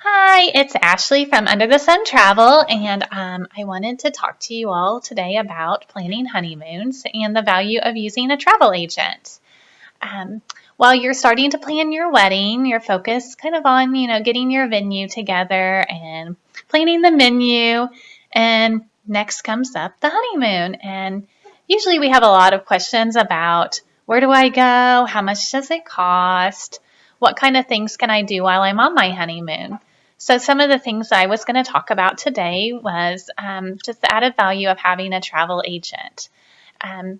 Hi, it's Ashley from Under the Sun Travel, and I wanted to talk to you all today about planning honeymoons and the value of using a travel agent. Um, while you're starting to plan your wedding, you're focused kind of on, getting your venue together and planning the menu, and next comes up the honeymoon. And usually we have a lot of questions about where do I go? How much does it cost? What kind of things can I do while I'm on my honeymoon? So, some of the things I was going to talk about today was just the added value of having a travel agent. Um,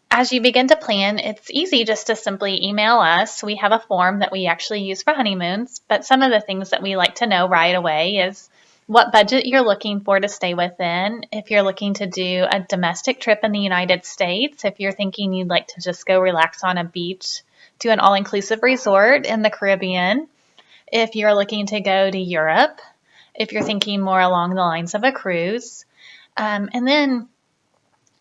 as you begin to plan, it's easy just to simply email us. We have a form that we actually use for honeymoons, but some of the things that we like to know right away is what budget you're looking for to stay within. If you're looking to do a domestic trip in the United States, if you're thinking you'd like to just go relax on a beach, to an all inclusive resort in the Caribbean, if you're looking to go to Europe, if you're thinking more along the lines of a cruise, and then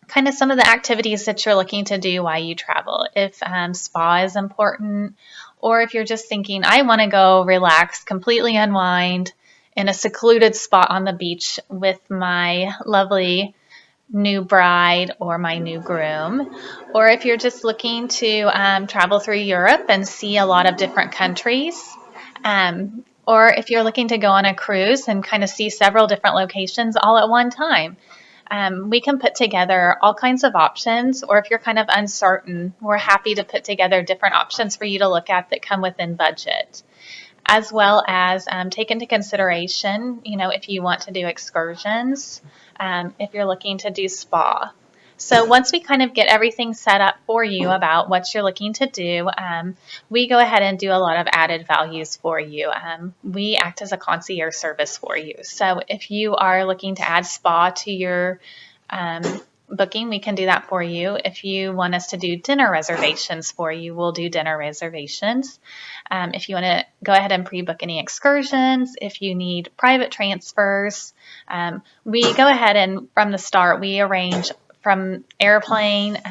kind of some of the activities that you're looking to do while you travel. If spa is important, or if you're just thinking, I want to go relax, completely unwind in a secluded spot on the beach with my lovely new bride or my new groom, or if you're just looking to travel through Europe and see a lot of different countries, or if you're looking to go on a cruise and kind of see several different locations all at one time. We can put together all kinds of options, or if you're kind of uncertain, we're happy to put together different options for you to look at that come within budget, as well as take into consideration, if you want to do excursions, if you're looking to do spa. So once we kind of get everything set up for you about what you're looking to do, we go ahead and do a lot of added values for you. We act as a concierge service for you. So if you are looking to add spa to your booking, we can do that for you. If you want us to do dinner reservations for you, we'll do dinner reservations. If you want to go ahead and pre-book any excursions, if you need private transfers, we go ahead and from the start, we arrange from airplane, good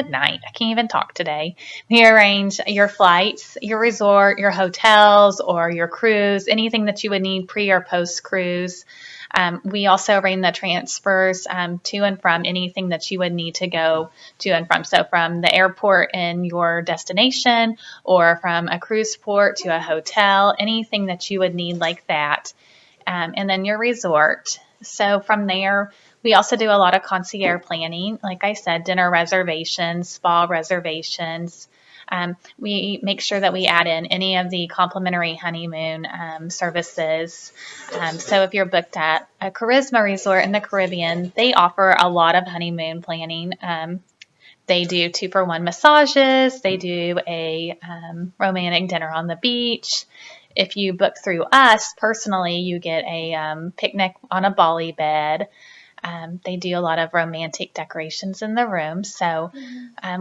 night. I can't even talk today. We arrange your flights, your resort, your hotels, or your cruise, anything that you would need pre or post cruise. We also arrange the transfers to and from anything that you would need to go to and from. So, from the airport in your destination, or from a cruise port to a hotel, anything that you would need like that. And then your resort. So, from there, we also do a lot of concierge planning. Like I said, dinner reservations, spa reservations. We make sure that we add in any of the complimentary honeymoon services. So if you're booked at a Charisma resort in the Caribbean, they offer a lot of honeymoon planning. They do 2-for-1 massages. They do a romantic dinner on the beach. If you book through us personally, you get a picnic on a Bali bed. They do a lot of romantic decorations in the room. So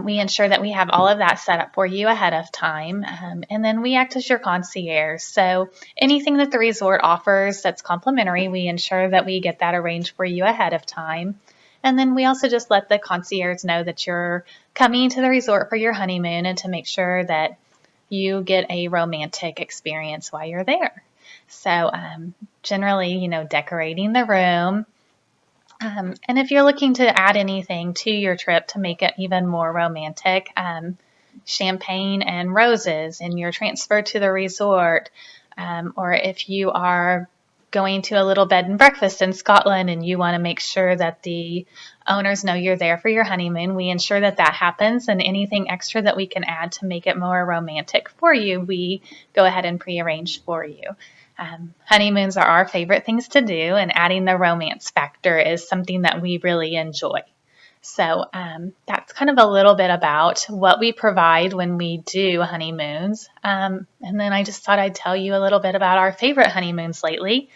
we ensure that we have all of that set up for you ahead of time. And then we act as your concierge. So anything that the resort offers that's complimentary, we ensure that we get that arranged for you ahead of time. And then we also just let the concierge know that you're coming to the resort for your honeymoon and to make sure that you get a romantic experience while you're there. So generally, decorating the room. And if you're looking to add anything to your trip to make it even more romantic, champagne and roses in your transfer to the resort, or if you are going to a little bed and breakfast in Scotland and you want to make sure that the owners know you're there for your honeymoon, we ensure that that happens, and anything extra that we can add to make it more romantic for you, we go ahead and prearrange for you. Honeymoons are our favorite things to do, and adding the romance factor is something that we really enjoy. So that's kind of a little bit about what we provide when we do honeymoons. And then I just thought I'd tell you a little bit about our favorite honeymoons lately.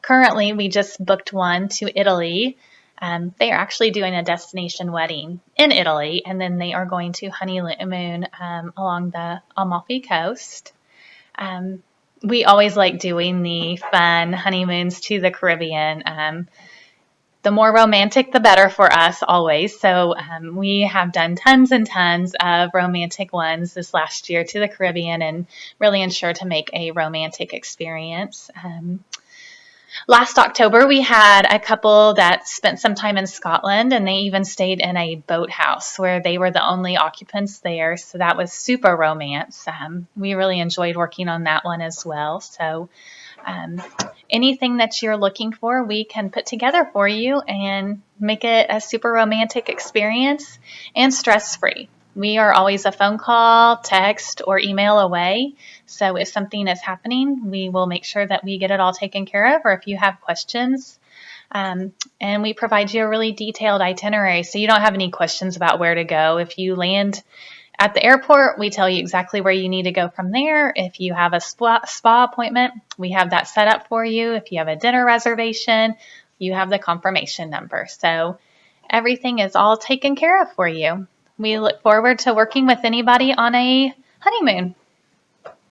Currently, we just booked one to Italy. They are actually doing a destination wedding in Italy, and then they are going to honeymoon along the Amalfi Coast. We always like doing the fun honeymoons to the Caribbean. The more romantic, the better for us always. So we have done tons and tons of romantic ones this last year to the Caribbean and really ensure to make a romantic experience. Last October, we had a couple that spent some time in Scotland, and they even stayed in a boathouse where they were the only occupants there. So that was super romance. We really enjoyed working on that one as well. So um, anything that you're looking for, we can put together for you and make it a super romantic experience and stress-free. We are always a phone call, text, or email away. So if something is happening, we will make sure that we get it all taken care of, or if you have questions. And we provide you a really detailed itinerary so you don't have any questions about where to go. If you land at the airport, we tell you exactly where you need to go from there. If you have a spa appointment, we have that set up for you. If you have a dinner reservation, you have the confirmation number. So everything is all taken care of for you. We look forward to working with anybody on a honeymoon.